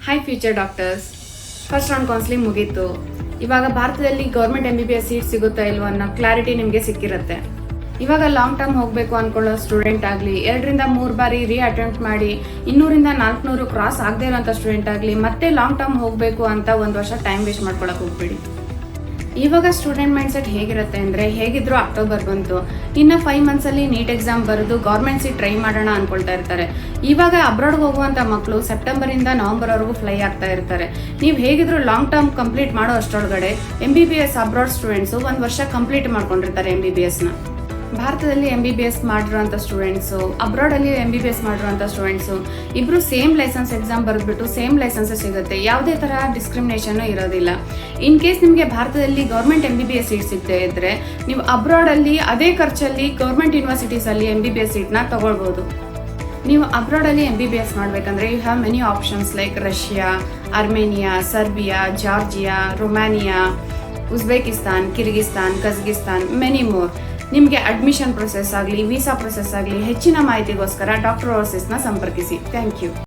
Hi future doctors. First round counselling ಮುಗೀತು. ಇವಾಗ ಭಾರತದಲ್ಲಿ ಗೌರ್ಮೆಂಟ್ MBBS ಸೀಟ್ ಸಿಗುತ್ತಾ ಇಲ್ವೋ ಅನ್ನೋ ಕ್ಲಾರಿಟಿ ನಿಮಗೆ ಸಿಕ್ಕಿರುತ್ತೆ. ಇವಾಗ ಲಾಂಗ್ ಟರ್ಮ್ ಹೋಗಬೇಕು ಅನ್ಕೊಳ್ಳೋ ಸ್ಟೂಡೆಂಟ್ ಆಗಲಿ, 2 ರಿಂದ 3 ಬಾರಿ ಅಟೆಂಪ್ಟ್ ಮಾಡಿ 200 ರಿಂದ 400 ಕ್ರಾಸ್ ಆಗದೆ ಇರೋಂಥ ಸ್ಟೂಡೆಂಟ್ ಆಗಲಿ ಮತ್ತೆ ಲಾಂಗ್ ಟರ್ಮ್ ಹೋಗಬೇಕು ಅಂತ 1 ವರ್ಷ ಟೈಮ್ ವೇಸ್ಟ್ ಮಾಡ್ಕೊಳಕ್ಕೆ ಹೋಗ್ಬೇಡಿ. ಇವಾಗ ಸ್ಟೂಡೆಂಟ್ ಮೈಂಡ್ ಸೆಟ್ ಹೇಗಿರುತ್ತೆ ಅಂದರೆ, ಹೇಗಿದ್ರು ಅಕ್ಟೋಬರ್ ಬಂತು, ಇನ್ನು 5 ಮಂತ್ಸಲ್ಲಿ ನೀಟ್ ಎಕ್ಸಾಮ್ ಬರೆದು ಗೌರ್ಮೆಂಟ್ ಸೀಟ್ ಟ್ರೈ ಮಾಡೋಣ ಅನ್ಕೊಳ್ತಾ ಇರ್ತಾರೆ. ಇವಾಗ ಅಬ್ರಾಡ್ಗೆ ಹೋಗುವಂಥ ಮಕ್ಕಳು ಸೆಪ್ಟೆಂಬರಿಂದ ನವಂಬರ್ವರೆಗೂ ಫ್ಲೈ ಆಗ್ತಾ ಇರ್ತಾರೆ. ನೀವು ಹೇಗಿದ್ರು ಲಾಂಗ್ ಟರ್ಮ್ ಕಂಪ್ಲೀಟ್ ಮಾಡೋ ಅಷ್ಟರೊಳಗಡೆ MBBS ಅಬ್ರಾಡ್ ಸ್ಟೂಡೆಂಟ್ಸು 1 ವರ್ಷ ಕಂಪ್ಲೀಟ್ ಮಾಡ್ಕೊಂಡಿರ್ತಾರೆ MBBSನ. ಭಾರತದಲ್ಲಿ MBBS ಮಾಡಿರೋಂಥ ಸ್ಟೂಡೆಂಟ್ಸು, ಅಬ್ರಾಡಲ್ಲಿ MBBS ಮಾಡಿರೋಂಥ ಸ್ಟೂಡೆಂಟ್ಸು ಇಬ್ಬರು ಸೇಮ್ ಲೈಸೆನ್ಸ್ ಎಕ್ಸಾಮ್ ಬರೆದ್ಬಿಟ್ಟು ಸೇಮ್ ಲೈಸೆನ್ಸೇ ಸಿಗುತ್ತೆ. ಯಾವುದೇ ಥರ ಡಿಸ್ಕ್ರಿಮಿನೇಷನ್ನು ಇರೋದಿಲ್ಲ. ಇನ್ ಕೇಸ್ ನಿಮಗೆ ಭಾರತದಲ್ಲಿ ಗೌರ್ಮೆಂಟ್ MBBS ಸೀಟ್ ಸಿಗದೆ ಇದ್ದರೆ, ನೀವು ಅಬ್ರಾಡಲ್ಲಿ ಅದೇ ಖರ್ಚಲ್ಲಿ ಗೌರ್ಮೆಂಟ್ ಯೂನಿವರ್ಸಿಟೀಸಲ್ಲಿ MBBS ಸೀಟ್ನ ತಗೊಳ್ಬೋದು. ನೀವು ಅಬ್ರಾಡಲ್ಲಿ MBBS ಮಾಡಬೇಕಂದ್ರೆ you have many options like Russia, Armenia, Serbia, Georgia, Romania, Uzbekistan, Kyrgyzstan, Kazakhstan, many more. ನಿಮಗೆ ಅಡ್ಮಿಷನ್ ಪ್ರೊಸೆಸ್ ಆಗಲಿ, ವೀಸಾ ಪ್ರೊಸೆಸ್ ಆಗಲಿ ಹೆಚ್ಚಿನ ಮಾಹಿತಿಗೋಸ್ಕರ ಡಾಕ್ಟರ್ ಓವರ್ಸೀಸ್ನ ಸಂಪರ್ಕಿಸಿ. Thank you.